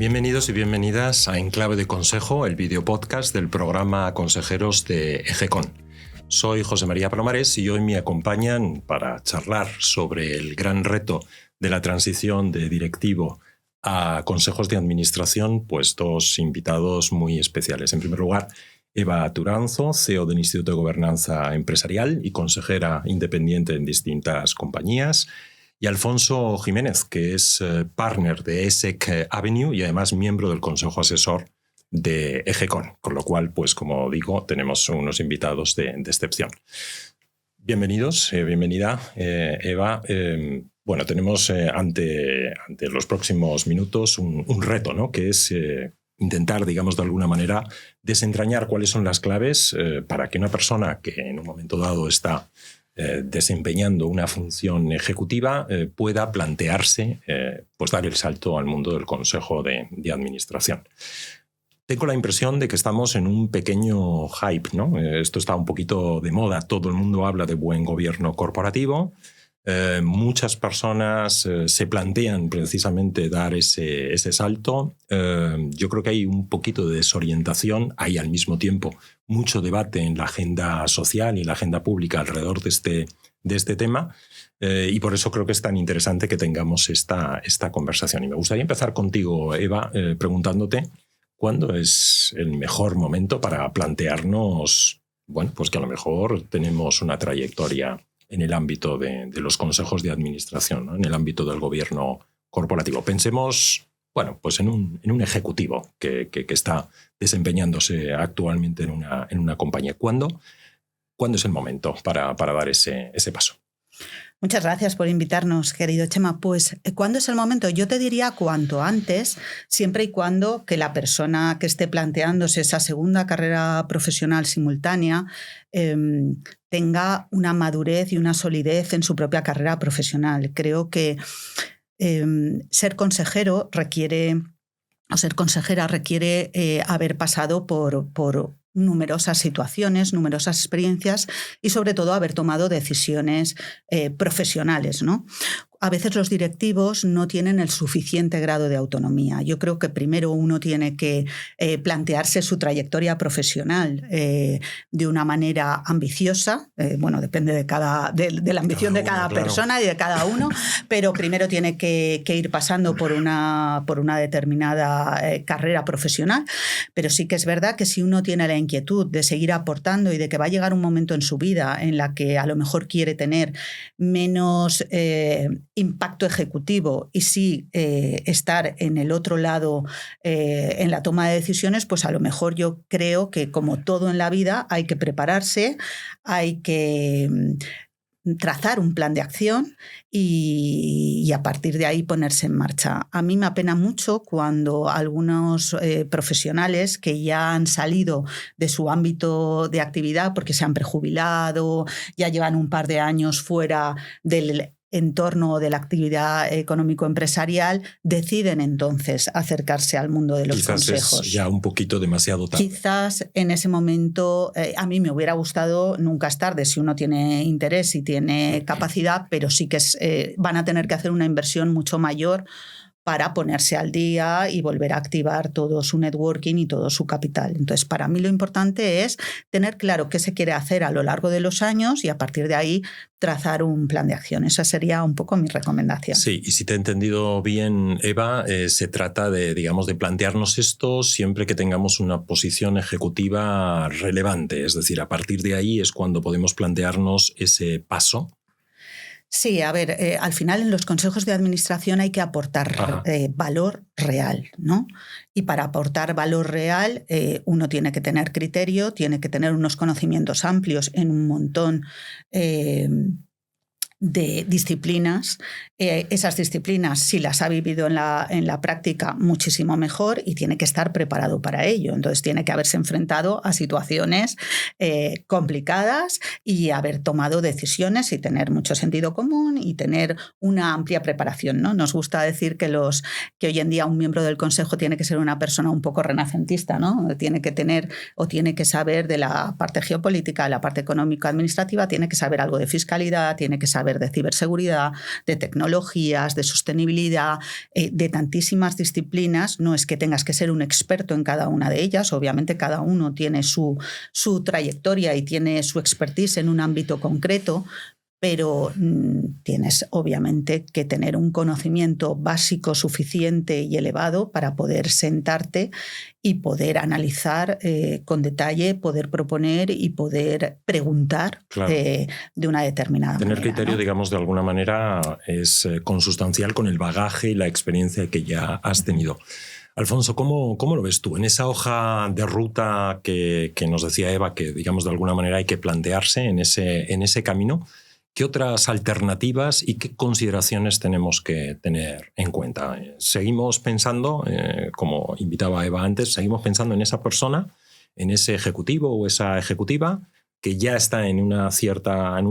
Bienvenidos y bienvenidas a Enclave de Consejo, el videopodcast del programa Consejeros de EGECON. Soy José María Palomares y hoy me acompañan para charlar sobre el gran reto de la transición de directivo a consejos de administración, pues dos invitados muy especiales. En primer lugar, Eva Turanzo, CEO del Instituto de Gobernanza Empresarial y consejera independiente en distintas compañías, y Alfonso Jiménez, que es partner de ESSEC Avenue y además miembro del Consejo Asesor de EGECON, con lo cual, pues como digo, tenemos unos invitados de excepción. Bienvenidos, bienvenida, Eva. Bueno, tenemos ante los próximos minutos un reto, ¿no? Que es intentar, digamos, de alguna manera, desentrañar cuáles son las claves para que una persona que en un momento dado está desempeñando una función ejecutiva pueda plantearse pues dar el salto al mundo del Consejo de Administración. Tengo la impresión de que estamos en un pequeño hype, ¿no? Esto está un poquito de moda, todo el mundo habla de buen gobierno corporativo. Muchas personas se plantean precisamente dar ese salto. Yo creo que hay un poquito de desorientación, hay al mismo tiempo mucho debate en la agenda social y en la agenda pública alrededor de este tema, y por eso creo que es tan interesante que tengamos esta conversación. Y me gustaría empezar contigo, Eva, preguntándote cuándo es el mejor momento para plantearnos, bueno, pues que a lo mejor tenemos una trayectoria en el ámbito de los consejos de administración, ¿no? En el ámbito del gobierno corporativo. Pensemos, bueno, pues en un ejecutivo que está desempeñándose actualmente en una compañía. ¿Cuándo es el momento para dar ese paso? Muchas gracias por invitarnos, querido Chema. Pues, ¿cuándo es el momento? Yo te diría cuanto antes, siempre y cuando que la persona que esté planteándose esa segunda carrera profesional simultánea tenga una madurez y una solidez en su propia carrera profesional. Creo que ser consejero requiere, o ser consejera requiere haber pasado por numerosas situaciones, numerosas experiencias y sobre todo haber tomado decisiones profesionales, ¿no? A veces los directivos no tienen el suficiente grado de autonomía. Yo creo que primero uno tiene que plantearse su trayectoria profesional de una manera ambiciosa. Bueno, depende de la ambición de cada persona y de cada uno, pero primero tiene que ir pasando por una determinada carrera profesional. Pero sí que es verdad que si uno tiene la inquietud de seguir aportando y de que va a llegar un momento en su vida en la que a lo mejor quiere tener menos impacto ejecutivo y sí estar en el otro lado en la toma de decisiones, pues a lo mejor yo creo que como todo en la vida hay que prepararse, hay que trazar un plan de acción y a partir de ahí ponerse en marcha. A mí me apena mucho cuando algunos profesionales que ya han salido de su ámbito de actividad porque se han prejubilado, ya llevan un par de años fuera del entorno de la actividad económico-empresarial, deciden entonces acercarse al mundo de los consejos. Quizás es ya un poquito demasiado tarde. Quizás en ese momento a mí me hubiera gustado, nunca es tarde si uno tiene interés y tiene capacidad, pero sí que van a tener que hacer una inversión mucho mayor para ponerse al día y volver a activar todo su networking y todo su capital. Entonces, para mí lo importante es tener claro qué se quiere hacer a lo largo de los años y a partir de ahí trazar un plan de acción. Esa sería un poco mi recomendación. Sí, y si te he entendido bien, Eva, se trata de plantearnos esto siempre que tengamos una posición ejecutiva relevante. Es decir, a partir de ahí es cuando podemos plantearnos ese paso. Sí, a ver, al final en los consejos de administración hay que aportar valor real, ¿no? Y para aportar valor real uno tiene que tener criterio, tiene que tener unos conocimientos amplios en un montón de disciplinas. Esas disciplinas, si las ha vivido en la práctica, muchísimo mejor y tiene que estar preparado para ello. Entonces tiene que haberse enfrentado a situaciones complicadas y haber tomado decisiones y tener mucho sentido común y tener una amplia preparación, ¿no? Nos gusta decir que hoy en día un miembro del consejo tiene que ser una persona un poco renacentista, ¿no? Tiene que tener o tiene que saber de la parte geopolítica, de la parte económica administrativa, tiene que saber algo de fiscalidad, tiene que saber saber de ciberseguridad, de tecnologías, de sostenibilidad, de tantísimas disciplinas. No es que tengas que ser un experto en cada una de ellas, obviamente cada uno tiene su trayectoria y tiene su expertise en un ámbito concreto, pero tienes obviamente que tener un conocimiento básico suficiente y elevado para poder sentarte y poder analizar con detalle, poder proponer y poder preguntar, claro, de una determinada manera. Tener criterio, ¿no? Digamos, de alguna manera es consustancial con el bagaje y la experiencia que ya has tenido. Alfonso, ¿cómo lo ves tú? En esa hoja de ruta que nos decía Eva, que digamos de alguna manera hay que plantearse en ese camino, ¿qué otras alternativas y qué consideraciones tenemos que tener en cuenta? Seguimos pensando, como invitaba Eva antes, seguimos pensando en esa persona, en ese ejecutivo o esa ejecutiva que ya está en un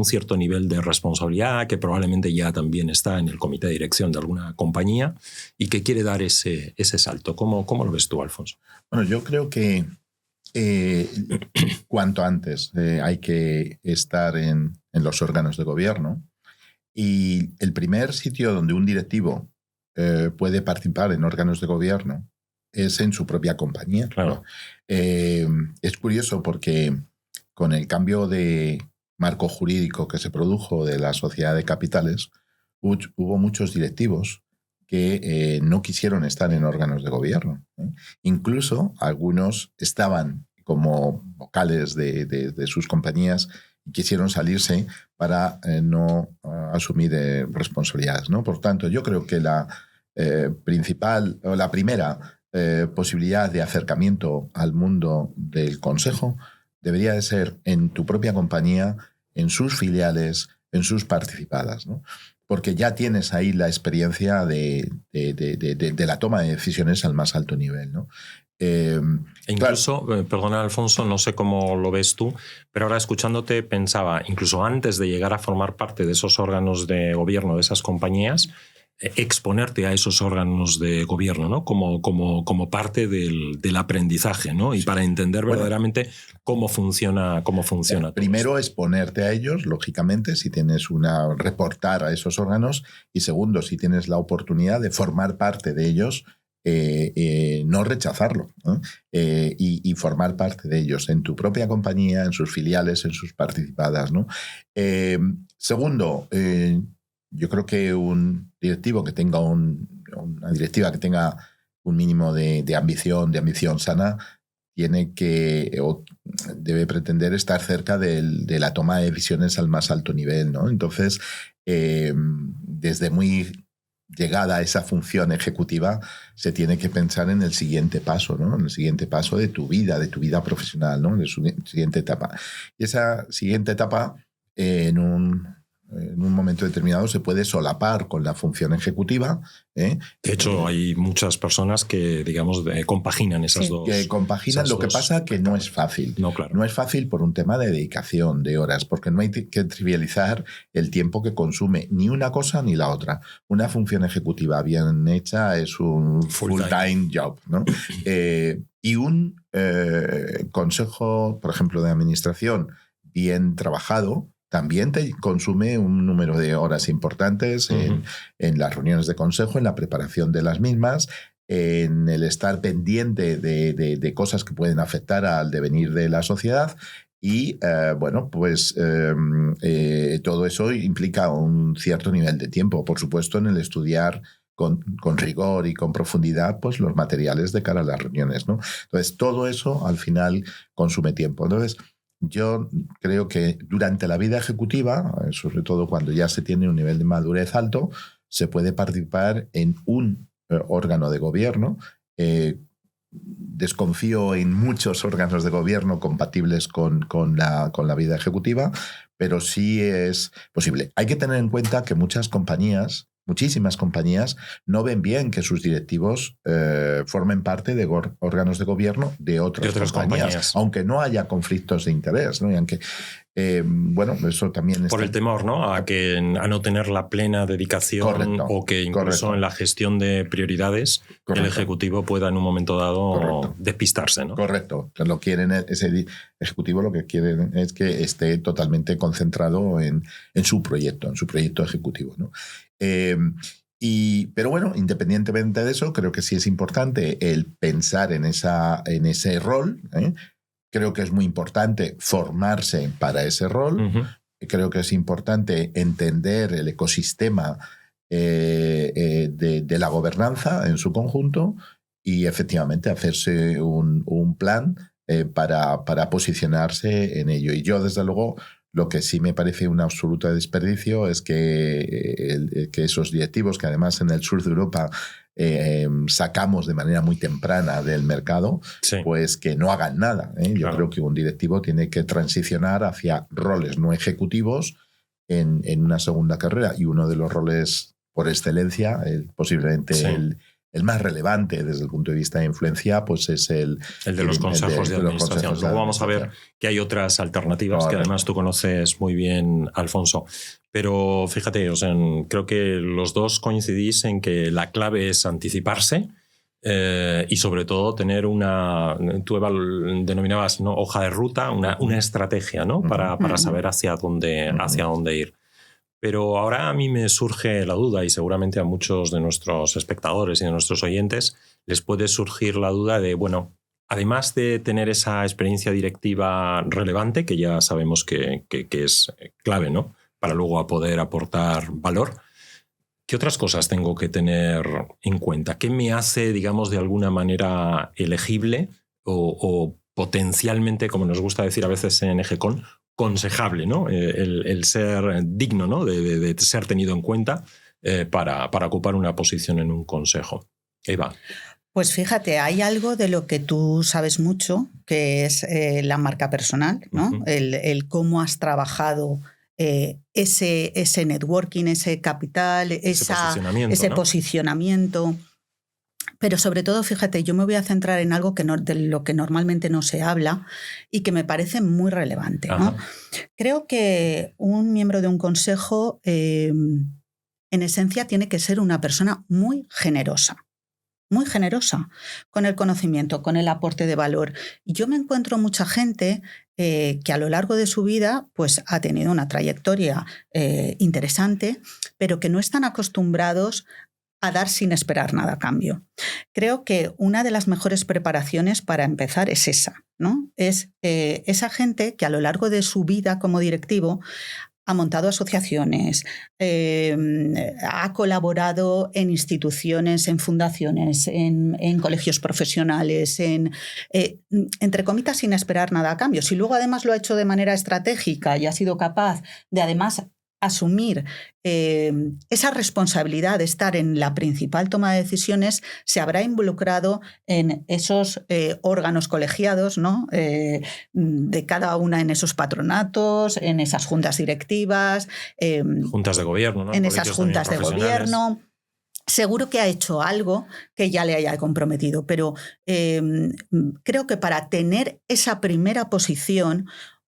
cierto nivel de responsabilidad, que probablemente ya también está en el comité de dirección de alguna compañía y que quiere dar ese salto. ¿Cómo lo ves tú, Alfonso? Bueno, yo creo que cuanto antes hay que estar en los órganos de gobierno, y el primer sitio donde un directivo puede participar en órganos de gobierno es en su propia compañía. Claro. Es curioso porque con el cambio de marco jurídico que se produjo de la sociedad de capitales, hubo muchos directivos que no quisieron estar en órganos de gobierno. Incluso algunos estaban como vocales de sus compañías y quisieron salirse para no asumir responsabilidades, ¿no? Por tanto, yo creo que la primera posibilidad de acercamiento al mundo del consejo debería de ser en tu propia compañía, en sus filiales, en sus participadas, ¿no? Porque ya tienes ahí la experiencia de la toma de decisiones al más alto nivel, ¿no? Incluso, claro. Perdona Alfonso, no sé cómo lo ves tú, pero ahora escuchándote pensaba, incluso antes de llegar a formar parte de esos órganos de gobierno de esas compañías, exponerte a esos órganos de gobierno, ¿no? Como parte del aprendizaje, ¿no? Y sí, para entender verdaderamente cómo funciona primero, exponerte a ellos, lógicamente, si tienes reportar a esos órganos, y segundo, si tienes la oportunidad de formar parte de ellos, no rechazarlo, ¿no? Y formar parte de ellos en tu propia compañía, en sus filiales, en sus participadas, ¿no? Segundo, yo creo que un directivo que tenga una directiva que tenga un mínimo de ambición sana, debe pretender estar cerca de la toma de decisiones al más alto nivel, ¿no? Entonces, desde muy llegada a esa función ejecutiva, se tiene que pensar en el siguiente paso, ¿no? En el siguiente paso de tu vida profesional, ¿no? En la siguiente etapa. Y esa siguiente etapa, en un momento determinado, se puede solapar con la función ejecutiva. De hecho, hay muchas personas que, digamos, compaginan esas dos. Que compaginan, lo que pasa que no es fácil. No, claro. No es fácil por un tema de dedicación, de horas, porque no hay que trivializar el tiempo que consume ni una cosa ni la otra. Una función ejecutiva bien hecha es un full-time job, ¿no? Y un consejo, por ejemplo, de administración bien trabajado, también te consume un número de horas importantes en las reuniones de consejo, en la preparación de las mismas, en el estar pendiente de cosas que pueden afectar al devenir de la sociedad. Y, todo eso implica un cierto nivel de tiempo, por supuesto, en el estudiar con rigor y con profundidad pues, los materiales de cara a las reuniones, ¿no? Entonces, todo eso al final consume tiempo. Entonces, yo creo que durante la vida ejecutiva, sobre todo cuando ya se tiene un nivel de madurez alto, se puede participar en un órgano de gobierno. Desconfío en muchos órganos de gobierno compatibles con la vida ejecutiva, pero sí es posible. Hay que tener en cuenta que muchísimas compañías no ven bien que sus directivos formen parte de órganos de gobierno de otras compañías, aunque no haya conflictos de interés, ¿no? Y aunque Bueno, eso también por el temor, ¿no? A no tener la plena dedicación. Correcto, o que incluso en la gestión de prioridades el ejecutivo pueda en un momento dado despistarse, ¿no? Correcto. Lo quieren, ese ejecutivo lo que quieren es que esté totalmente concentrado en su proyecto ejecutivo, ¿no? Pero bueno, independientemente de eso, creo que sí es importante el pensar en ese rol, ¿eh? Creo que es muy importante formarse para ese rol. Uh-huh. Creo que es importante entender el ecosistema de la gobernanza en su conjunto y efectivamente hacerse un plan para posicionarse en ello. Y yo, desde luego, lo que sí me parece un absoluto desperdicio es que esos directivos, que además en el sur de Europa sacamos de manera muy temprana del mercado, sí, pues que no hagan nada. Yo creo que un directivo tiene que transicionar hacia roles no ejecutivos en una segunda carrera, y uno de los roles por excelencia, posiblemente sí, el más relevante desde el punto de vista de influencia, pues es el de los consejos de administración. Luego vamos a ver que hay otras alternativas que además tú conoces muy bien, Alfonso. Pero fíjate, o sea, creo que los dos coincidís en que la clave es anticiparse y sobre todo tener tú denominabas, ¿no?, hoja de ruta, una estrategia, ¿no?, para saber hacia dónde ir. Pero ahora a mí me surge la duda, y seguramente a muchos de nuestros espectadores y de nuestros oyentes les puede surgir la duda de, bueno, además de tener esa experiencia directiva relevante, que ya sabemos que es clave, ¿no?, para luego poder aportar valor, ¿qué otras cosas tengo que tener en cuenta? ¿Qué me hace, digamos, de alguna manera elegible o potencialmente, como nos gusta decir a veces en EGECON, aconsejable, ¿no?, el ser digno, ¿no?, de ser tenido en cuenta para ocupar una posición en un consejo? Eva. Pues fíjate, hay algo de lo que tú sabes mucho, que es la marca personal, ¿no? Uh-huh. El cómo has trabajado ese networking, ese capital, ese posicionamiento. Pero sobre todo, fíjate, yo me voy a centrar en algo de lo que normalmente no se habla y que me parece muy relevante, ¿no? Creo que un miembro de un consejo, en esencia, tiene que ser una persona muy generosa con el conocimiento, con el aporte de valor. Y yo me encuentro mucha gente que a lo largo de su vida pues, ha tenido una trayectoria interesante, pero que no están acostumbrados a dar sin esperar nada a cambio. Creo que una de las mejores preparaciones para empezar es esa, ¿no? Es esa gente que a lo largo de su vida como directivo ha montado asociaciones, ha colaborado en instituciones, en fundaciones, en colegios profesionales, entre comitas, sin esperar nada a cambio. Si luego además lo ha hecho de manera estratégica y ha sido capaz de además asumir esa responsabilidad de estar en la principal toma de decisiones, se habrá involucrado en esos órganos colegiados, ¿no?, de cada una, en esos patronatos, en esas juntas directivas, juntas de gobierno, ¿no?, en esas juntas de gobierno. Seguro que ha hecho algo que ya le haya comprometido, pero creo que para tener esa primera posición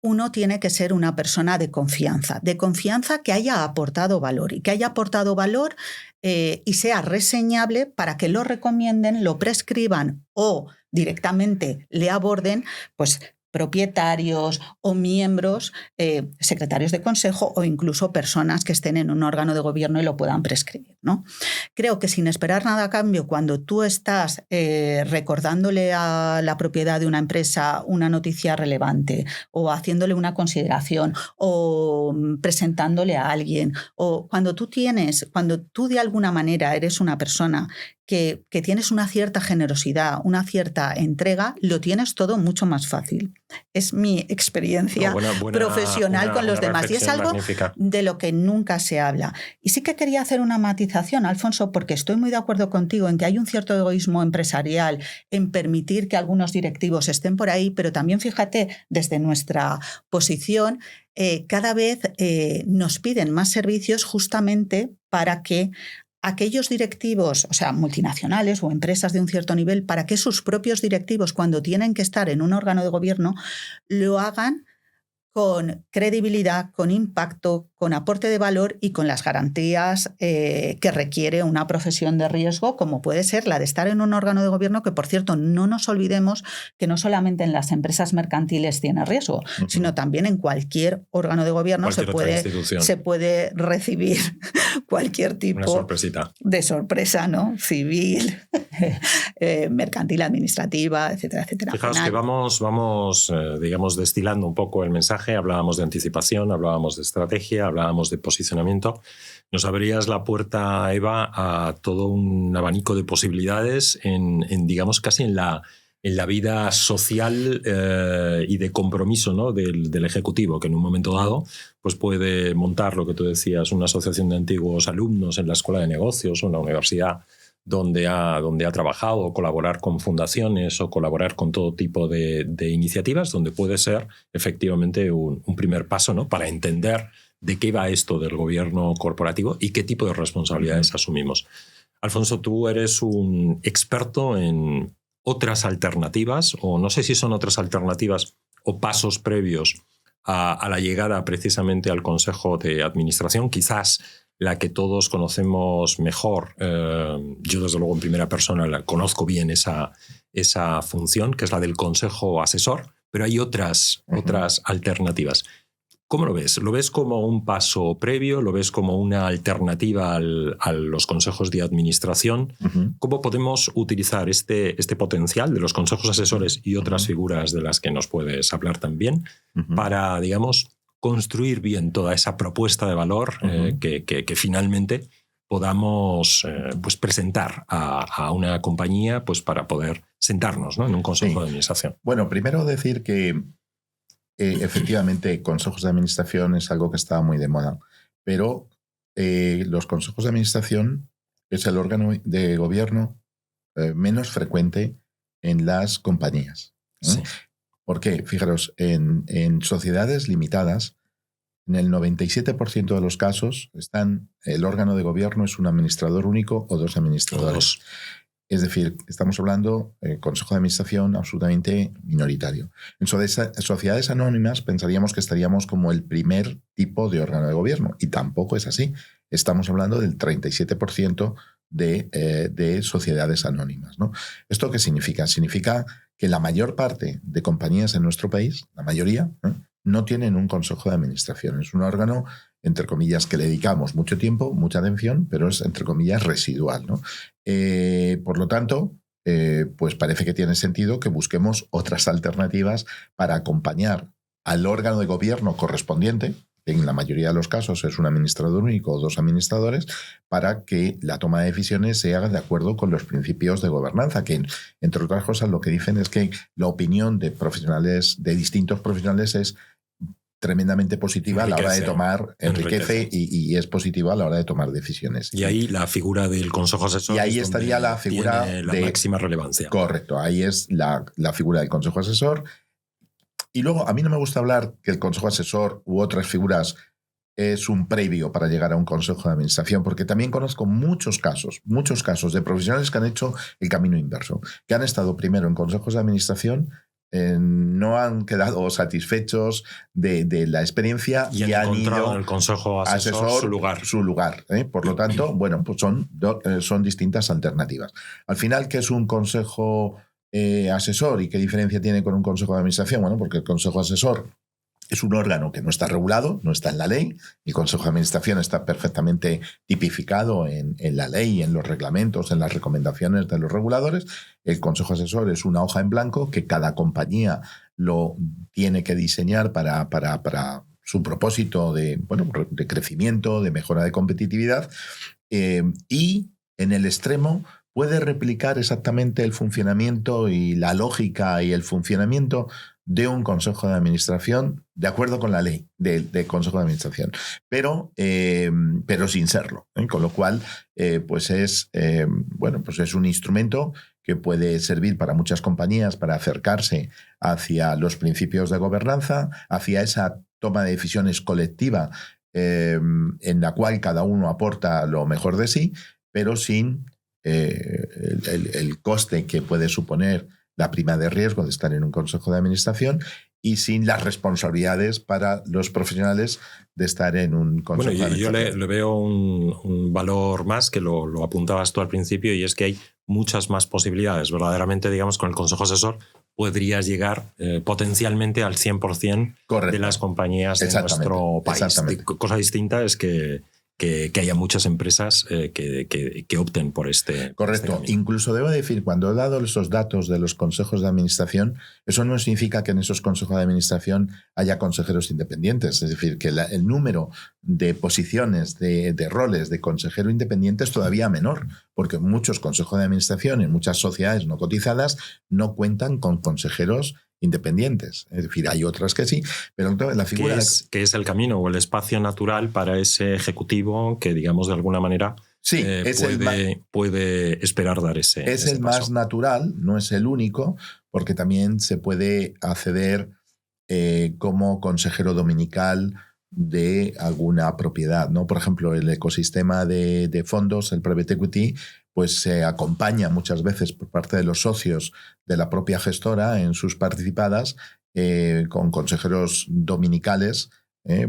uno tiene que ser una persona de confianza que haya aportado valor y que haya aportado valor y sea reseñable para que lo recomienden, lo prescriban o directamente le aborden, pues propietarios o miembros, secretarios de consejo o incluso personas que estén en un órgano de gobierno y lo puedan prescribir, ¿no? Creo que sin esperar nada a cambio, cuando tú estás recordándole a la propiedad de una empresa una noticia relevante o haciéndole una consideración o presentándole a alguien, o cuando tú de alguna manera eres una persona que tienes una cierta generosidad, una cierta entrega, lo tienes todo mucho más fácil. Es mi experiencia profesional con los demás y es algo magnífica, de lo que nunca se habla. Y sí que quería hacer una matización, Alfonso, porque estoy muy de acuerdo contigo en que hay un cierto egoísmo empresarial en permitir que algunos directivos estén por ahí, pero también fíjate, desde nuestra posición, cada vez nos piden más servicios justamente para que aquellos directivos, o sea, multinacionales o empresas de un cierto nivel, para que sus propios directivos, cuando tienen que estar en un órgano de gobierno, lo hagan con credibilidad, con impacto, con aporte de valor y con las garantías que requiere una profesión de riesgo, como puede ser la de estar en un órgano de gobierno que, por cierto, no nos olvidemos que no solamente en las empresas mercantiles tiene riesgo, sino también en cualquier órgano de gobierno se puede recibir cualquier tipo de sorpresa, ¿no? Civil, mercantil, administrativa, etcétera, etcétera. Fijaos que vamos digamos, destilando un poco el mensaje. Hablábamos de anticipación, hablábamos de estrategia, hablábamos de posicionamiento. Nos abrías la puerta, Eva, a todo un abanico de posibilidades digamos, casi en la vida social y de compromiso, ¿no? del Ejecutivo, que en un momento dado pues puede montar, lo que tú decías, una asociación de antiguos alumnos en la Escuela de Negocios o en la universidad donde ha trabajado, o colaborar con fundaciones o colaborar con todo tipo de iniciativas, donde puede ser efectivamente un primer paso, ¿no? Para entender de qué va esto del gobierno corporativo y qué tipo de responsabilidades asumimos. Alfonso, tú eres un experto en otras alternativas, o no sé si son otras alternativas o pasos previos a la llegada precisamente al Consejo de Administración, quizás la que todos conocemos mejor. Yo, desde luego, en primera persona conozco bien esa función, que es la del Consejo Asesor, pero hay otras alternativas. ¿Cómo lo ves? ¿Lo ves como un paso previo? ¿Lo ves como una alternativa a los consejos de administración? ¿Cómo podemos utilizar este potencial de los consejos asesores y otras figuras de las que nos puedes hablar también para, digamos, construir bien toda esa propuesta de valor que finalmente podamos pues presentar a una compañía pues para poder sentarnos, ¿no? En un consejo de administración? Bueno, primero decir que efectivamente consejos de administración es algo que está muy de moda, pero los consejos de administración es el órgano de gobierno menos frecuente en las compañías. Sí. ¿Por qué? Fijaros, en sociedades limitadas, en el 97% de los casos el órgano de gobierno es un administrador único o dos administradores. Es decir, estamos hablando de consejo de administración absolutamente minoritario. En sociedades anónimas pensaríamos que estaríamos como el primer tipo de órgano de gobierno, y tampoco es así. Estamos hablando del 37% de sociedades anónimas, ¿no? ¿Esto qué significa? Significa que la mayor parte de compañías en nuestro país, la mayoría, no tienen un consejo de administración. Es un órgano, entre comillas, que le dedicamos mucho tiempo, mucha atención, pero es, entre comillas, residual, ¿no? Por lo tanto, pues parece que tiene sentido que busquemos otras alternativas para acompañar al órgano de gobierno correspondiente, que en la mayoría de los casos es un administrador único o dos administradores, para que la toma de decisiones se haga de acuerdo con los principios de gobernanza, que, entre otras cosas, lo que dicen es que la opinión de profesionales, de distintos profesionales, es tremendamente positiva a la hora de tomar, enriquece. Y es positiva a la hora de tomar decisiones. Y ahí la figura del consejo asesor. Y ahí estaría la figura de la máxima relevancia. Correcto, ahí es la figura del consejo asesor. Y luego, a mí no me gusta hablar que el consejo asesor u otras figuras es un previo para llegar a un consejo de administración, porque también conozco muchos casos de profesionales que han hecho el camino inverso, que han estado primero en consejos de administración, no han quedado satisfechos de la experiencia y han ido en el consejo asesor su lugar. Por lo tanto, bueno, pues son distintas alternativas. Al final, ¿qué es un consejo asesor y qué diferencia tiene con un consejo de administración? Bueno, porque el consejo asesor es un órgano que no está regulado, no está en la ley. El consejo de administración está perfectamente tipificado en la ley, en los reglamentos, en las recomendaciones de los reguladores. El consejo asesor es una hoja en blanco que cada compañía lo tiene que diseñar para su propósito de crecimiento, de mejora de competitividad, y en el extremo puede replicar exactamente el funcionamiento y la lógica y el funcionamiento de un consejo de administración de acuerdo con la ley del consejo de administración, pero sin serlo, con lo cual pues es un instrumento que puede servir para muchas compañías para acercarse hacia los principios de gobernanza, hacia esa toma de decisiones colectiva en la cual cada uno aporta lo mejor de sí, pero sin el coste que puede suponer la prima de riesgo de estar en un consejo de administración y sin las responsabilidades para los profesionales de estar en un consejo de administración. Bueno, yo le veo un valor más, que lo apuntabas tú al principio, y es que hay muchas más posibilidades. Verdaderamente, digamos, con el consejo asesor podrías llegar potencialmente al 100% de las compañías de nuestro país. Cosa distinta es que haya muchas empresas que opten por este. Correcto. Por este Incluso debo decir, cuando he dado esos datos de los consejos de administración, eso no significa que en esos consejos de administración haya consejeros independientes. Es decir, que el número de posiciones, de roles de consejero independiente es todavía menor, porque muchos consejos de administración en muchas sociedades no cotizadas no cuentan con consejeros independientes. Es decir, hay otras que sí, pero la figura... ¿Qué es el camino o el espacio natural para ese ejecutivo que, digamos, de alguna manera sí, puede esperar dar ese Es el paso? más natural, no es el único, porque también se puede acceder como consejero dominical de alguna propiedad, ¿no? Por ejemplo, el ecosistema de fondos, el private equity, pues se acompaña muchas veces por parte de los socios de la propia gestora en sus participadas con consejeros dominicales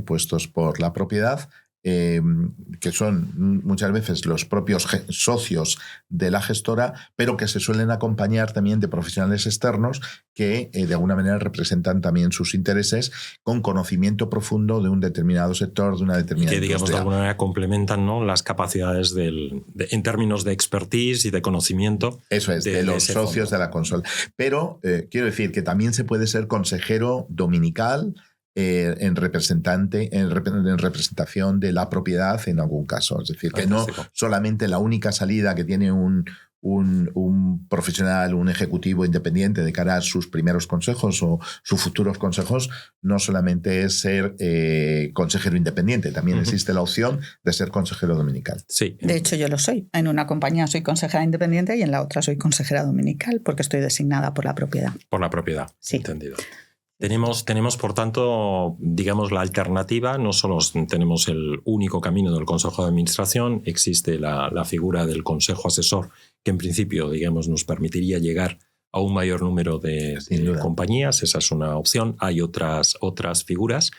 puestos por la propiedad, que son muchas veces los propios socios de la gestora, pero que se suelen acompañar también de profesionales externos que de alguna manera representan también sus intereses con conocimiento profundo de un determinado sector, de una determinada industria. Que, digamos, de alguna manera complementan, ¿no?, las capacidades en términos de expertise y de conocimiento. Eso es, de los socios de la consola. Pero quiero decir que también se puede ser consejero dominical en representación de la propiedad en algún caso. Es decir, que no solamente la única salida que tiene un profesional, un ejecutivo independiente de cara a sus primeros consejos o sus futuros consejos, no solamente es ser consejero independiente, también existe la opción de ser consejero dominical. Sí. De hecho, yo lo soy. En una compañía soy consejera independiente y en la otra soy consejera dominical porque estoy designada por la propiedad. Por la propiedad, sí. Entendido. Tenemos, por tanto, digamos, la alternativa. No solo tenemos el único camino del Consejo de Administración, existe la figura del Consejo Asesor, que en principio, digamos, nos permitiría llegar a un mayor número de compañías. Esa es una opción. Hay otras figuras,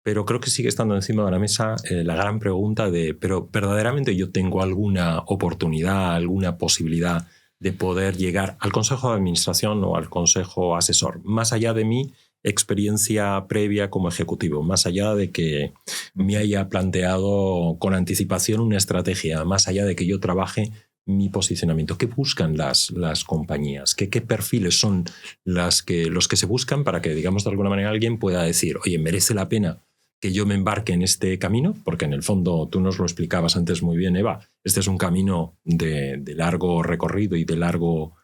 pero creo que sigue estando encima de la mesa la gran pregunta ¿pero verdaderamente yo tengo alguna oportunidad, alguna posibilidad de poder llegar al Consejo de Administración o al Consejo Asesor, más allá de mi experiencia previa como ejecutivo, más allá de que me haya planteado con anticipación una estrategia, más allá de que yo trabaje mi posicionamiento? ¿Qué buscan las compañías? ¿Qué perfiles son los que se buscan para que, digamos, de alguna manera alguien pueda decir, oye, merece la pena que yo me embarque en este camino? Porque en el fondo, tú nos lo explicabas antes muy bien, Eva, este es un camino de largo recorrido y de largo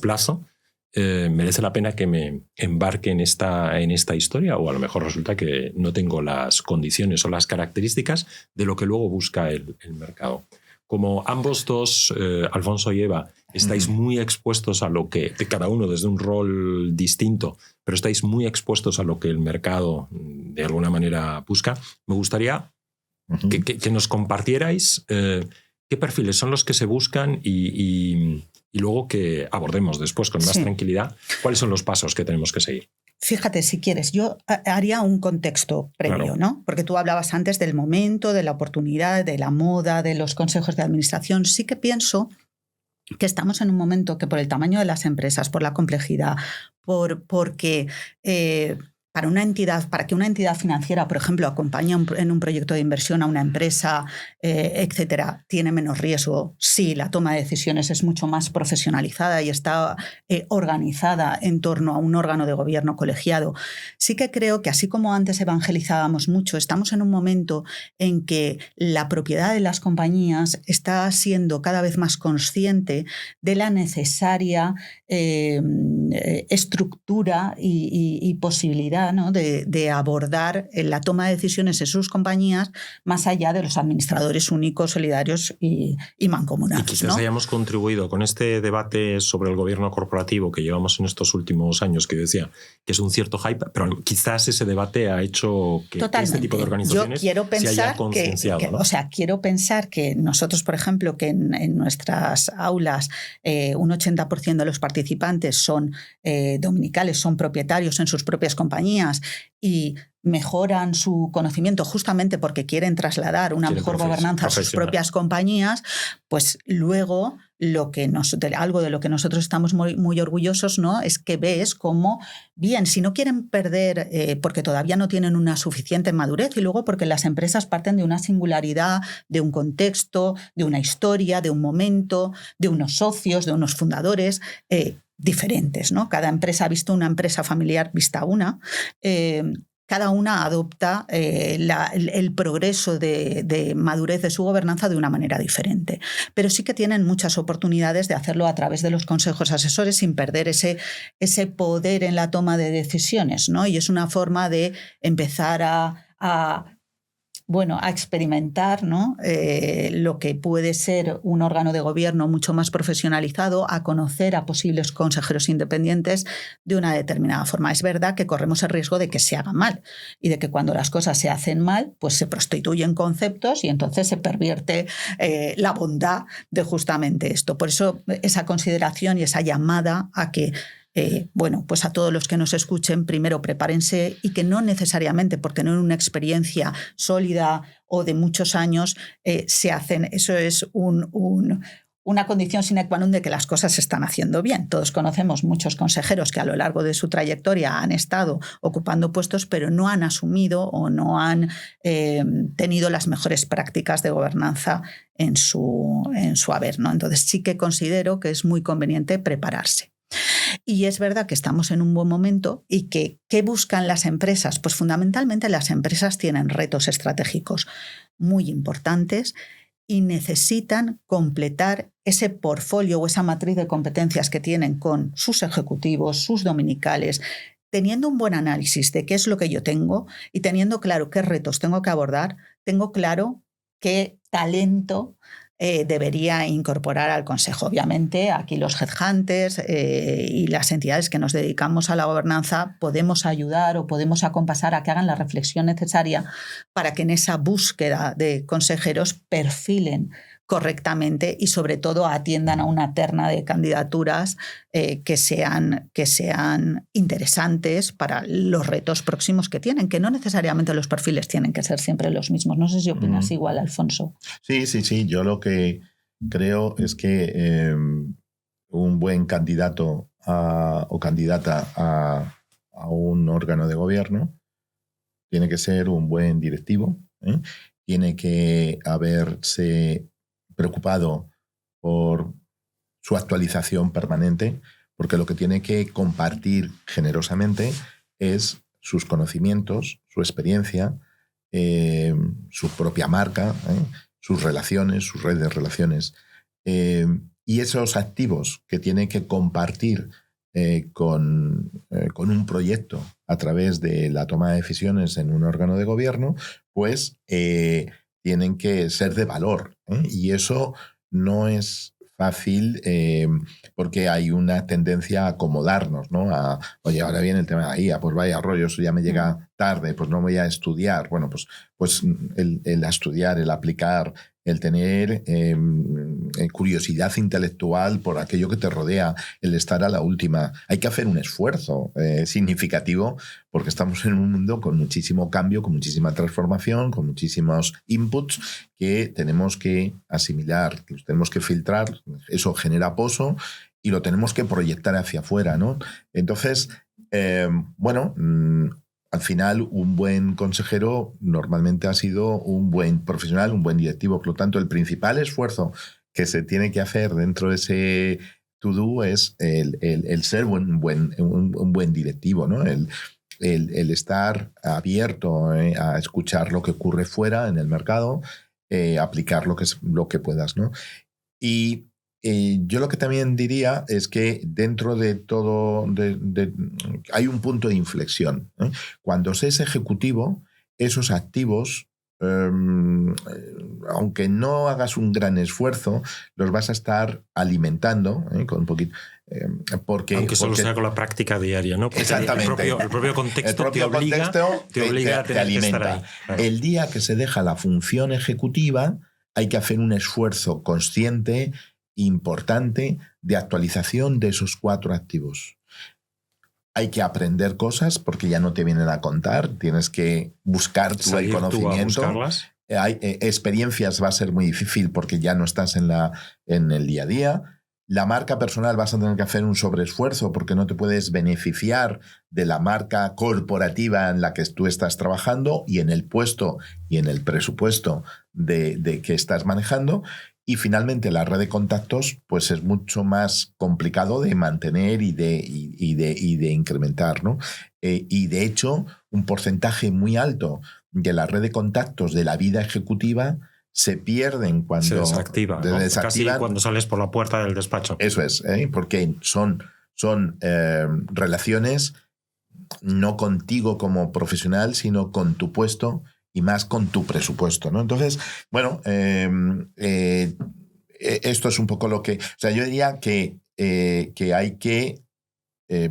plazo. ¿Merece la pena que me embarque en esta historia? O a lo mejor resulta que no tengo las condiciones o las características de lo que luego busca el mercado. Como ambos dos, Alfonso y Eva, estáis muy expuestos a lo que, cada uno desde un rol distinto, pero estáis muy expuestos a lo que el mercado de alguna manera busca, me gustaría que nos compartierais qué perfiles son los que se buscan y luego que abordemos después con más tranquilidad cuáles son los pasos que tenemos que seguir. Fíjate, si quieres, yo haría un contexto previo, claro, ¿no? Porque tú hablabas antes del momento, de la oportunidad, de la moda, de los consejos de administración. Sí que pienso que estamos en un momento que por el tamaño de las empresas, por la complejidad, porque para que una entidad financiera, por ejemplo, acompañe en un proyecto de inversión a una empresa, etcétera, tiene menos riesgo. Sí, la toma de decisiones es mucho más profesionalizada y está organizada en torno a un órgano de gobierno colegiado. Sí que creo que, así como antes evangelizábamos mucho, estamos en un momento en que la propiedad de las compañías está siendo cada vez más consciente de la necesaria estructura y posibilidad capacidad, ¿no?, de abordar la toma de decisiones en sus compañías más allá de los administradores únicos, solidarios y mancomunados. Y quizás ¿no? hayamos contribuido con este debate sobre el gobierno corporativo que llevamos en estos últimos años, que yo decía que es un cierto hype, pero quizás ese debate ha hecho que este tipo de organizaciones se haya concienciado. ¿No? O sea, quiero pensar que nosotros, por ejemplo, que en nuestras aulas un 80% de los participantes son dominicales, son propietarios en sus propias compañías y mejoran su conocimiento justamente porque quieren trasladar una mejor gobernanza a sus propias compañías, pues luego algo de lo que nosotros estamos muy, muy orgullosos, ¿no?, es que ves cómo, bien, si no quieren perder porque todavía no tienen una suficiente madurez y luego porque las empresas parten de una singularidad, de un contexto, de una historia, de un momento, de unos socios, de unos fundadores diferentes, ¿no? Cada empresa ha visto una empresa familiar vista una. Cada una adopta el progreso de madurez de su gobernanza de una manera diferente. Pero sí que tienen muchas oportunidades de hacerlo a través de los consejos asesores sin perder ese poder en la toma de decisiones, ¿no? Y es una forma de empezar a experimentar, ¿no?, lo que puede ser un órgano de gobierno mucho más profesionalizado, a conocer a posibles consejeros independientes de una determinada forma. Es verdad que corremos el riesgo de que se haga mal y de que cuando las cosas se hacen mal, pues se prostituyen conceptos y entonces se pervierte la bondad de justamente esto. Por eso esa consideración y esa llamada a que pues a todos los que nos escuchen, primero prepárense y que no necesariamente por tener una experiencia sólida o de muchos años se hacen. Eso es una condición sine qua non de que las cosas se están haciendo bien. Todos conocemos muchos consejeros que a lo largo de su trayectoria han estado ocupando puestos, pero no han asumido o no han tenido las mejores prácticas de gobernanza en su haber, ¿no? Entonces sí que considero que es muy conveniente prepararse. Y es verdad que estamos en un buen momento y que ¿qué buscan las empresas? Pues fundamentalmente las empresas tienen retos estratégicos muy importantes y necesitan completar ese portfolio o esa matriz de competencias que tienen con sus ejecutivos, sus dominicales, teniendo un buen análisis de qué es lo que yo tengo y teniendo claro qué retos tengo que abordar, tengo claro qué talento debería incorporar al Consejo. Obviamente, aquí los headhunters y las entidades que nos dedicamos a la gobernanza podemos ayudar o podemos acompasar a que hagan la reflexión necesaria para que en esa búsqueda de consejeros perfilen correctamente y sobre todo atiendan a una terna de candidaturas que sean interesantes para los retos próximos que tienen, que no necesariamente los perfiles tienen que ser siempre los mismos. No sé si opinas igual, Alfonso. Sí. Yo lo que creo es que un buen candidato o candidata a un órgano de gobierno tiene que ser un buen directivo, tiene que haberse preocupado por su actualización permanente, porque lo que tiene que compartir generosamente es sus conocimientos, su experiencia, su propia marca, sus relaciones, sus redes de relaciones. Y esos activos que tiene que compartir con un proyecto a través de la toma de decisiones en un órgano de gobierno, pues tienen que ser de valor. Y eso no es fácil porque hay una tendencia a acomodarnos, ¿no? Oye, ahora viene el tema de la IA, pues vaya rollo, eso ya me llega tarde, pues no voy a estudiar. Bueno, pues el estudiar, el aplicar, el tener curiosidad intelectual por aquello que te rodea, el estar a la última. Hay que hacer un esfuerzo significativo porque estamos en un mundo con muchísimo cambio, con muchísima transformación, con muchísimos inputs que tenemos que asimilar, que los tenemos que filtrar. Eso genera pozo y lo tenemos que proyectar hacia afuera, ¿no? Entonces, al final, un buen consejero normalmente ha sido un buen profesional, un buen directivo. Por lo tanto, el principal esfuerzo que se tiene que hacer dentro de ese to-do es el ser un buen directivo, ¿no? El estar abierto a escuchar lo que ocurre fuera en el mercado, aplicar lo que puedas, ¿no? Y yo lo que también diría es que dentro de todo hay un punto de inflexión. Cuando se es ejecutivo, esos activos, aunque no hagas un gran esfuerzo, los vas a estar alimentando con un poquito. Aunque solo sea con la práctica diaria, ¿no? Porque exactamente. El propio contexto te obliga a tener alimenta. Que estar ahí. Claro. El día que se deja la función ejecutiva, hay que hacer un esfuerzo consciente, importante, de actualización de esos 4 activos. Hay que aprender cosas porque ya no te vienen a contar, tienes que buscar tú el conocimiento. Hay experiencias, va a ser muy difícil porque ya no estás en el día a día. La marca personal vas a tener que hacer un sobreesfuerzo porque no te puedes beneficiar de la marca corporativa en la que tú estás trabajando y en el puesto y en el presupuesto de que estás manejando. Y finalmente la red de contactos pues es mucho más complicado de mantener y de incrementar, ¿no? Y de hecho un porcentaje muy alto de la red de contactos de la vida ejecutiva se pierden cuando se desactiva, ¿no? Casi cuando sales por la puerta del despacho. Eso es, porque son relaciones no contigo como profesional, sino con tu puesto y más con tu presupuesto, ¿no? Entonces, bueno, esto es un poco lo que... O sea, yo diría que hay que,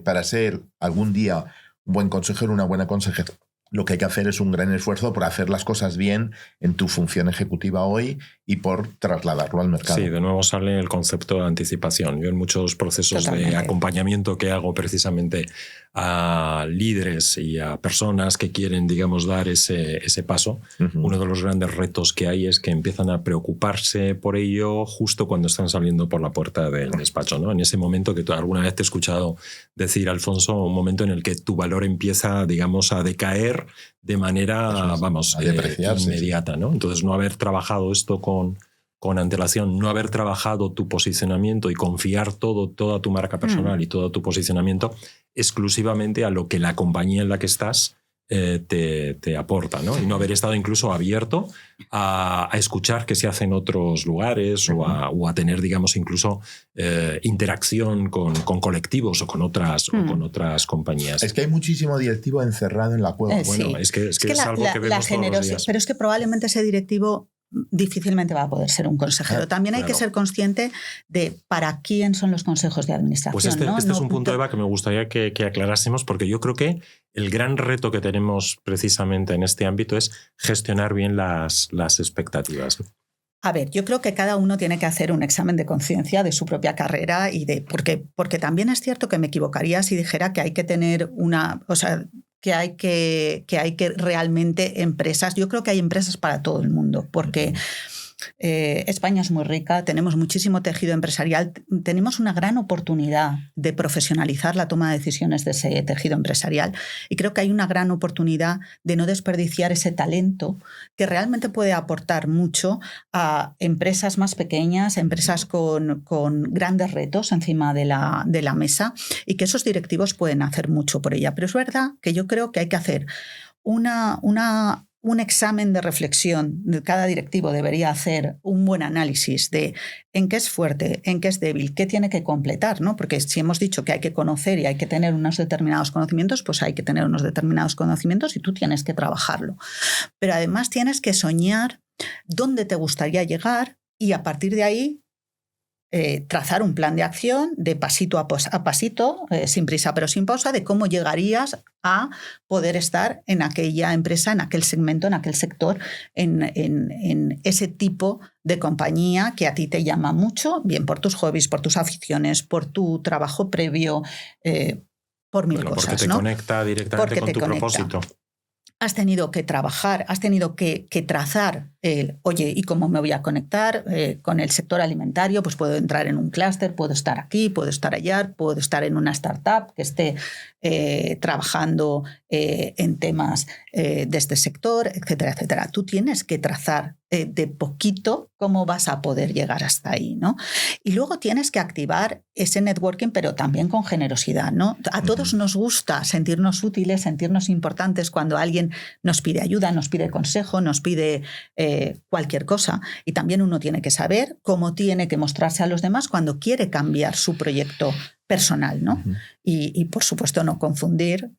para ser algún día un buen consejero, una buena consejera, lo que hay que hacer es un gran esfuerzo por hacer las cosas bien en tu función ejecutiva hoy y por trasladarlo al mercado. Sí, de nuevo sale el concepto de anticipación. Yo en muchos procesos de acompañamiento que hago precisamente a líderes y a personas que quieren, digamos, dar ese paso, uno de los grandes retos que hay es que empiezan a preocuparse por ello justo cuando están saliendo por la puerta del despacho, ¿no? En ese momento que alguna vez te he escuchado decir, Alfonso, un momento en el que tu valor empieza, digamos, a decaer de manera, inmediata, ¿no? Entonces, no haber trabajado esto con antelación, no haber trabajado tu posicionamiento y confiar toda tu marca personal y todo tu posicionamiento exclusivamente a lo que la compañía en la que estás te aporta, ¿no? Y no haber estado incluso abierto a escuchar qué se hace en otros lugares o a tener, digamos, incluso interacción con colectivos o con otras compañías. Es que hay muchísimo directivo encerrado en la cueva. Bueno, es que es algo que vemos todos los días. Pero es que probablemente ese directivo difícilmente va a poder ser un consejero. También hay que ser consciente de para quién son los consejos de administración. Pues este es un punto, Eva, que me gustaría que aclarásemos, porque yo creo que el gran reto que tenemos precisamente en este ámbito es gestionar bien las expectativas. A ver, yo creo que cada uno tiene que hacer un examen de conciencia de su propia carrera y porque también es cierto que me equivocaría si dijera que hay que tener que hay que realmente empresas. Yo creo que hay empresas para todo el mundo, porque España es muy rica, tenemos muchísimo tejido empresarial, tenemos una gran oportunidad de profesionalizar la toma de decisiones de ese tejido empresarial y creo que hay una gran oportunidad de no desperdiciar ese talento que realmente puede aportar mucho a empresas más pequeñas, empresas con grandes retos encima de la mesa y que esos directivos pueden hacer mucho por ella. Pero es verdad que yo creo que hay que hacer un examen de reflexión. Cada directivo debería hacer un buen análisis de en qué es fuerte, en qué es débil, qué tiene que completar, ¿no? Porque si hemos dicho que hay que conocer y hay que tener unos determinados conocimientos, pues hay que tener unos determinados conocimientos y tú tienes que trabajarlo. Pero además tienes que soñar dónde te gustaría llegar y a partir de ahí trazar un plan de acción de pasito a pasito, sin prisa pero sin pausa, de cómo llegarías a poder estar en aquella empresa, en aquel segmento, en aquel sector, en ese tipo de compañía que a ti te llama mucho, bien por tus hobbies, por tus aficiones, por tu trabajo previo, por mil cosas. Porque te conecta directamente con tu propósito. Has tenido que trabajar, has tenido que trazar oye, ¿y cómo me voy a conectar con el sector alimentario? Pues puedo entrar en un clúster, puedo estar aquí, puedo estar allá, puedo estar en una startup que esté trabajando en temas de este sector, etcétera, etcétera. Tú tienes que trazar de poquito cómo vas a poder llegar hasta ahí, ¿no? Y luego tienes que activar ese networking, pero también con generosidad, ¿no? A todos nos gusta sentirnos útiles, sentirnos importantes cuando alguien nos pide ayuda, nos pide consejo, nos pide cualquier cosa. Y también uno tiene que saber cómo tiene que mostrarse a los demás cuando quiere cambiar su proyecto personal, ¿no? Uh-huh. Y por supuesto no confundir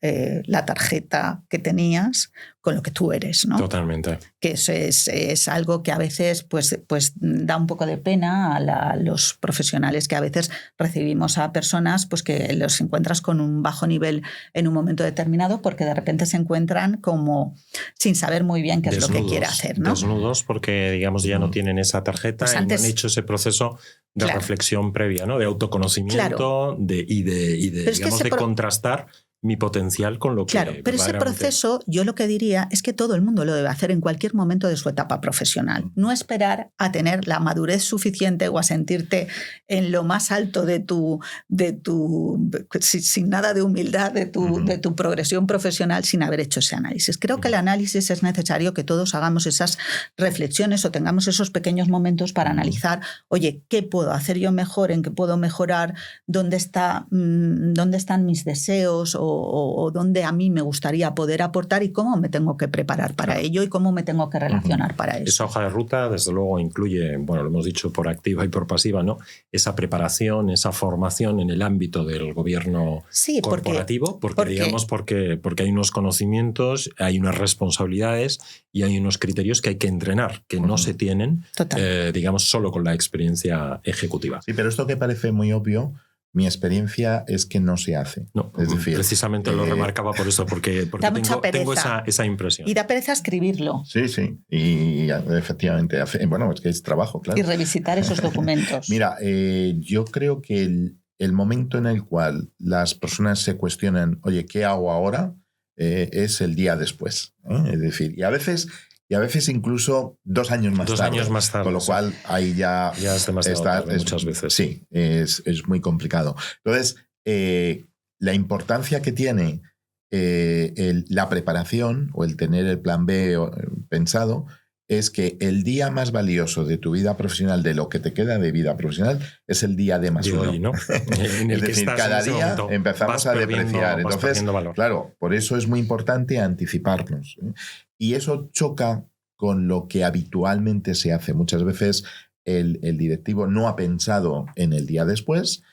la tarjeta que tenías con lo que tú eres, ¿no? Totalmente. Que eso es algo que a veces pues da un poco de pena a los profesionales, que a veces recibimos a personas pues que los encuentras con un bajo nivel en un momento determinado porque de repente se encuentran como sin saber muy bien qué es lo que quiere hacer, ¿no? Desnudos porque, digamos, ya no tienen esa tarjeta, pues antes, y no han hecho ese proceso de reflexión previa, ¿no? De autoconocimiento, y de contrastar mi potencial con lo que... Claro, pero ese proceso, yo lo que diría es que todo el mundo lo debe hacer en cualquier momento de su etapa profesional. No esperar a tener la madurez suficiente o a sentirte en lo más alto de tu sin nada de humildad, de tu progresión profesional sin haber hecho ese análisis. Creo que el análisis es necesario, que todos hagamos esas reflexiones o tengamos esos pequeños momentos para analizar, oye, ¿qué puedo hacer yo mejor? ¿En qué puedo mejorar? ¿Dónde están mis deseos? O dónde a mí me gustaría poder aportar y cómo me tengo que preparar para ello y cómo me tengo que relacionar para eso. Esa hoja de ruta, desde luego, incluye, bueno, lo hemos dicho por activa y por pasiva, ¿no? Esa preparación, esa formación en el ámbito del gobierno corporativo, porque hay unos conocimientos, hay unas responsabilidades y hay unos criterios que hay que entrenar, que no se tienen, digamos, solo con la experiencia ejecutiva. Sí, pero esto que parece muy obvio, mi experiencia es que no se hace. No, es decir, precisamente lo remarcaba por eso, porque tengo esa impresión. Y da pereza escribirlo. Sí, y efectivamente, bueno, es que es trabajo, claro. Y revisitar esos documentos. Mira, yo creo que el momento en el cual las personas se cuestionan, oye, ¿qué hago ahora? Es el día después. Es decir, y a veces incluso 2 años más tarde. 2 años más tarde. Con lo cual ahí ya es demasiado tarde muchas veces. Sí, es muy complicado. Entonces, la importancia que tiene la preparación o el tener el plan B pensado es que el día más valioso de tu vida profesional, de lo que te queda de vida profesional, es el día de más uno. Hoy, ¿no? Es decir, cada día empezamos a depreciar. Entonces, claro, por eso es muy importante anticiparnos. Y eso choca con lo que habitualmente se hace. Muchas veces el directivo no ha pensado en el día después,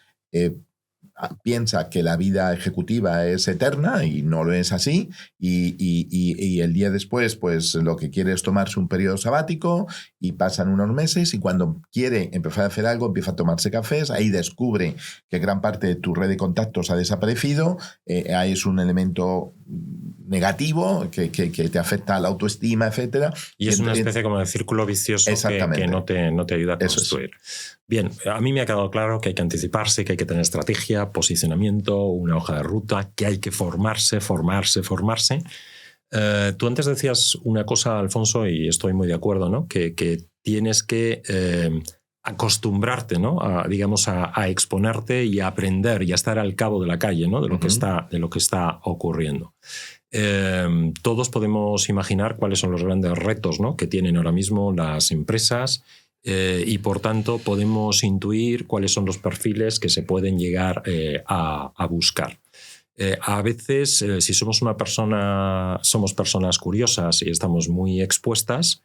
piensa que la vida ejecutiva es eterna y no lo es así, y el día después pues lo que quiere es tomarse un periodo sabático y pasan unos meses y cuando quiere empezar a hacer algo empieza a tomarse cafés, ahí descubre que gran parte de tu red de contactos ha desaparecido, ahí es un elemento negativo que te afecta a la autoestima, etcétera. Y es una especie como de círculo vicioso que no te ayuda a construir. Bien, a mí me ha quedado claro que hay que anticiparse, que hay que tener estrategia, posicionamiento, una hoja de ruta, que hay que formarse. Tú antes decías una cosa, Alfonso, y estoy muy de acuerdo, ¿no? Que tienes que acostumbrarte, ¿no? a exponerte y a aprender y a estar al cabo de la calle, ¿no? de lo que está ocurriendo. Todos podemos imaginar cuáles son los grandes retos, ¿no? que tienen ahora mismo las empresas, y por tanto podemos intuir cuáles son los perfiles que se pueden llegar a buscar. A veces, si somos personas curiosas y estamos muy expuestas,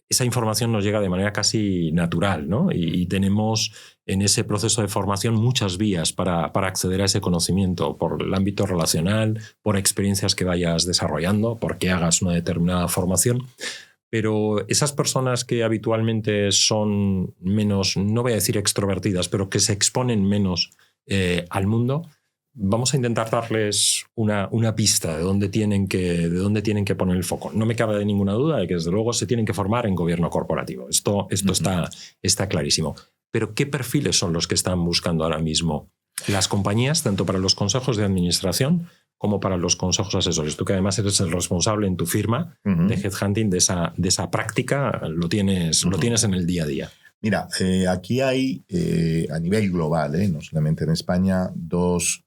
esa información nos llega de manera casi natural, ¿no? Y tenemos en ese proceso de formación muchas vías para acceder a ese conocimiento, por el ámbito relacional, por experiencias que vayas desarrollando, porque hagas una determinada formación. Pero esas personas que habitualmente son menos, no voy a decir extrovertidas, pero que se exponen menos al mundo, vamos a intentar darles una pista de dónde tienen que poner el foco. No me cabe de ninguna duda de que desde luego se tienen que formar en gobierno corporativo. Esto está clarísimo. Pero ¿qué perfiles son los que están buscando ahora mismo las compañías, tanto para los consejos de administración como para los consejos asesores? Tú que además eres el responsable en tu firma de headhunting de esa práctica, lo tienes en el día a día. Mira, aquí hay a nivel global, no solamente en España, dos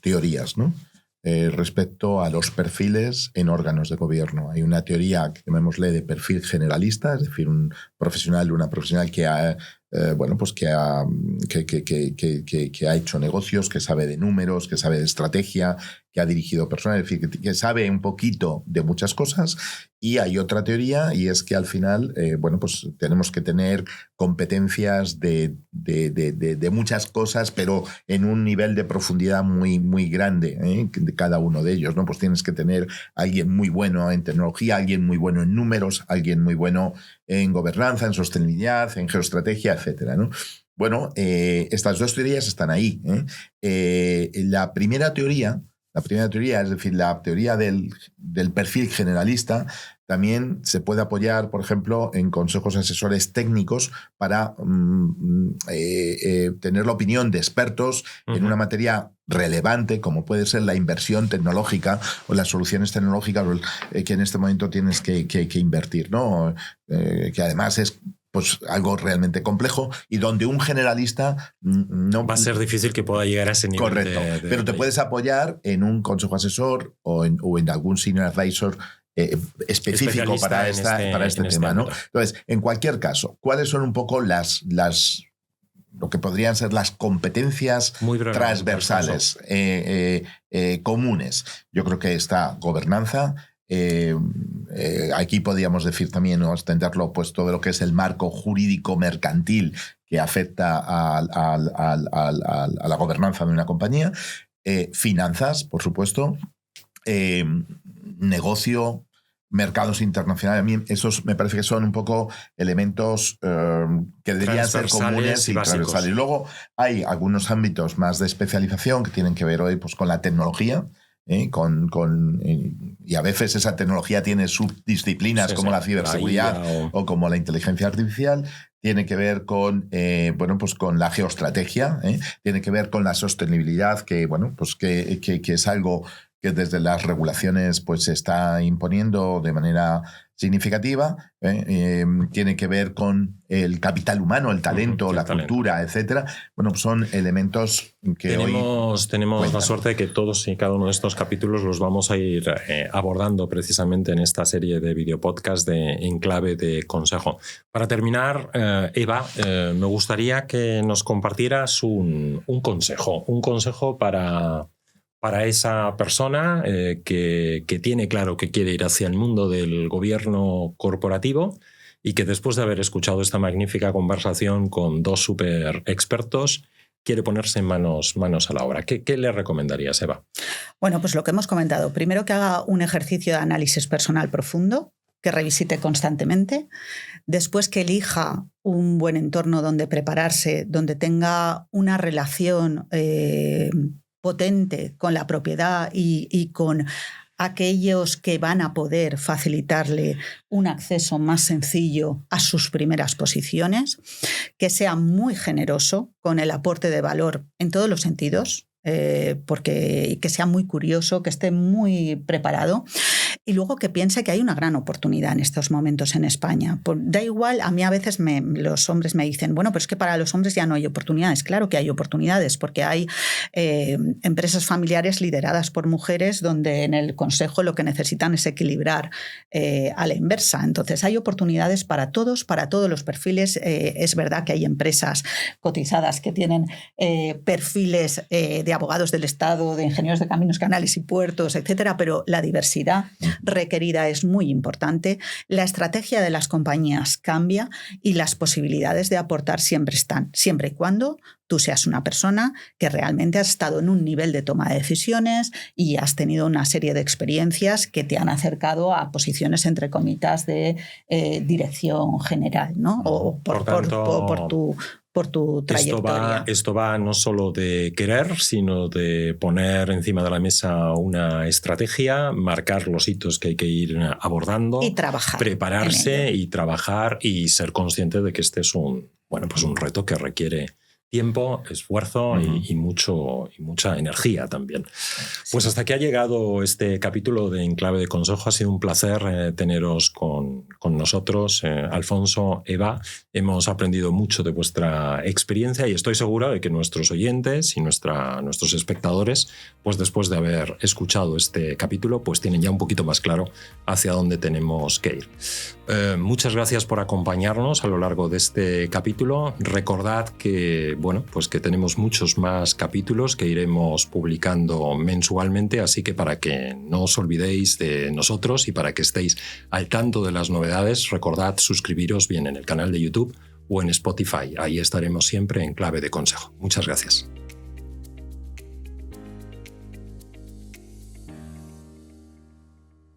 teorías, ¿no? Respecto a los perfiles en órganos de gobierno. Hay una teoría, llamémosle, de perfil generalista, es decir, una profesional que bueno, pues que ha hecho negocios, que sabe de números, que sabe de estrategia, que ha dirigido personas, es decir, que sabe un poquito de muchas cosas. Y hay otra teoría, y es que al final, bueno, pues tenemos que tener competencias de muchas cosas, pero en un nivel de profundidad muy, muy grande, de cada uno de ellos, ¿no? Pues tienes que tener alguien muy bueno en tecnología, alguien muy bueno en números, alguien muy bueno en gobernanza, en sostenibilidad, en geoestrategia, etcétera, ¿no? Bueno, estas dos teorías están ahí. La primera teoría, es decir, la teoría del perfil generalista, también se puede apoyar, por ejemplo, en consejos asesores técnicos para tener la opinión de expertos en una materia relevante, como puede ser la inversión tecnológica o las soluciones tecnológicas que en este momento tienes que invertir, ¿no? Que además es pues algo realmente complejo y donde un generalista no va a ser difícil que pueda llegar a ese nivel. Correcto, pero te puedes apoyar en un consejo asesor o en algún senior advisor específico para este tema, ¿no? Entonces, en cualquier caso, ¿cuáles son un poco lo que podrían ser las competencias transversales comunes? Yo creo que está gobernanza. Aquí podríamos decir también, o extenderlo, pues todo lo que es el marco jurídico mercantil que afecta a la gobernanza de una compañía, finanzas, por supuesto, negocio, mercados internacionales. A mí esos me parece que son un poco elementos que deberían ser comunes y transversales. Y luego hay algunos ámbitos más de especialización que tienen que ver hoy pues, con la tecnología. Y a veces esa tecnología tiene subdisciplinas como la ciberseguridad o como la inteligencia artificial. Tiene que ver con, bueno, pues con la geoestrategia, tiene que ver con la sostenibilidad, que, bueno, pues que es algo que desde las regulaciones pues, se está imponiendo de manera significativa. Tiene que ver con el capital humano, el talento, la cultura, etcétera. Bueno, pues son elementos que tenemos la suerte de que todos y cada uno de estos capítulos los vamos a ir abordando precisamente en esta serie de videopodcast en clave de consejo. Para terminar, Eva, me gustaría que nos compartieras un consejo para esa persona que tiene claro que quiere ir hacia el mundo del gobierno corporativo y que después de haber escuchado esta magnífica conversación con dos súper expertos quiere ponerse manos a la obra. ¿Qué le recomendarías, Eva? Bueno, pues lo que hemos comentado. Primero, que haga un ejercicio de análisis personal profundo, que revisite constantemente. Después, que elija un buen entorno donde prepararse, donde tenga una relación potente con la propiedad y con aquellos que van a poder facilitarle un acceso más sencillo a sus primeras posiciones, que sea muy generoso con el aporte de valor en todos los sentidos, porque que sea muy curioso, que esté muy preparado, y luego que piense que hay una gran oportunidad en estos momentos en España. Da igual, a mí a veces los hombres me dicen, bueno, pero es que para los hombres ya no hay oportunidades. Claro que hay oportunidades, porque hay empresas familiares lideradas por mujeres donde en el consejo lo que necesitan es equilibrar a la inversa. Entonces hay oportunidades para todos los perfiles. Es verdad que hay empresas cotizadas que tienen perfiles de abogados del Estado, de ingenieros de caminos, canales y puertos, etcétera, pero la diversidad requerida es muy importante. La estrategia de las compañías cambia y las posibilidades de aportar siempre están, siempre y cuando tú seas una persona que realmente has estado en un nivel de toma de decisiones y has tenido una serie de experiencias que te han acercado a posiciones, entre comillas, de dirección general, ¿no? O por tu trayectoria. Esto va no solo de querer, sino de poner encima de la mesa una estrategia, marcar los hitos que hay que ir abordando, y trabajar, prepararse y trabajar y ser consciente de que este es un reto que requiere tiempo, esfuerzo y mucha energía también. Pues hasta aquí ha llegado este capítulo de En Clave de Consejo. Ha sido un placer teneros con nosotros. Alfonso, Eva, hemos aprendido mucho de vuestra experiencia y estoy seguro de que nuestros oyentes y nuestros espectadores, pues después de haber escuchado este capítulo, pues tienen ya un poquito más claro hacia dónde tenemos que ir. Muchas gracias por acompañarnos a lo largo de este capítulo. Recordad que pues que tenemos muchos más capítulos que iremos publicando mensualmente, así que para que no os olvidéis de nosotros y para que estéis al tanto de las novedades, recordad suscribiros bien en el canal de YouTube o en Spotify. Ahí estaremos siempre en Clave de Consejo. Muchas gracias.